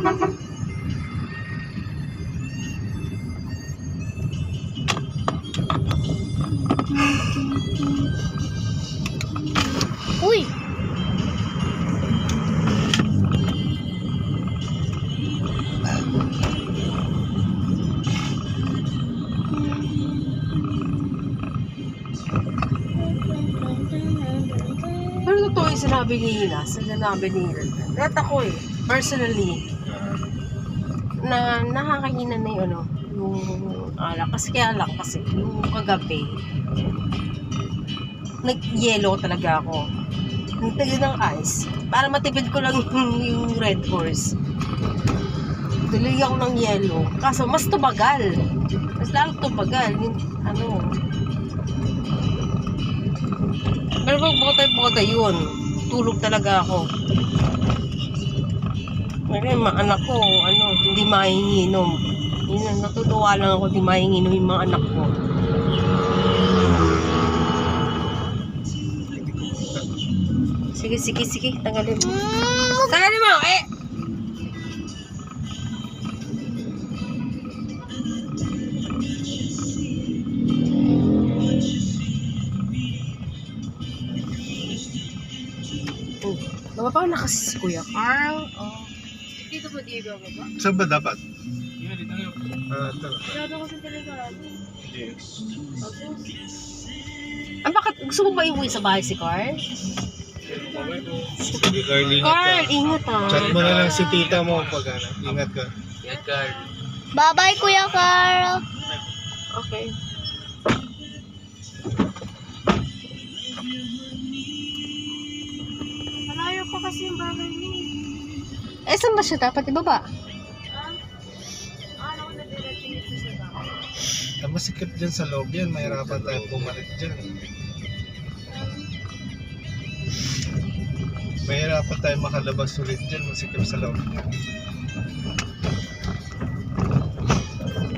Uy! Pero totoo yung sinabi nila, lahat ako personally, na nakakahina na yung yung alak. Kasi yung kagabi, nag-yellow talaga ako. Nagtagyo ng ice. Para matipid ko lang yung Red Horse. Tuloy ako ng yellow. Kaso, mas tumagal. Mas lalo tumagal. Yung, Pero pag botay yun, tulog talaga ako. Ngayon, mga anak ko, hindi mahinginom. Yun, natutuwa lang ako, hindi mahinginom yung mga anak ko. Sige, tanggalin mo. Tanggalin mo, eh! Bababa na kasi si Kuya Carl. Dito ba di ba? Saan ba dapat? Dito na yun. Ito. Wala ko sa telegram. Yes. Bakit? Gusto mo ba iuwi sa bahay si Carl? Sige, Carl, ingat ka. Carl, ingat ah. Chat mo na lang si tita mo pag ingat ka. Yan, Carl. Bye-bye, Kuya Carl! Okay. Malayo pa kasi yung bagay niya. Eh, saan ba siya dapat ibaba? Ano ko na-direct dito sa bahay? Masikip dyan sa loob yan. Mahirapan tayo bumalik dyan. Mahirapan tayo makalabas ulit dyan. Masikip sa loob yan.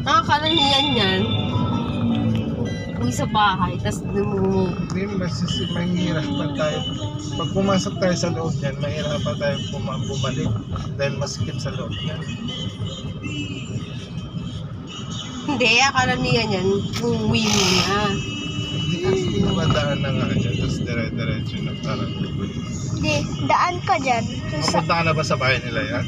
Nakakalaniyan yan. Uwi sa bahay, tapos Hindi, mahirapan tayo. Pag pumasok tayo sa loob yan, mahirapan tayo bumalik. Dahil masikip sa loob yan. Hindi, akala niya yan, uwi mo na. Hindi kasi namadaan na nga dyan. Tapos dire-diretso na parang. Hindi, daan ka dyan. Mapunta ka na ba sa bahay nila yan?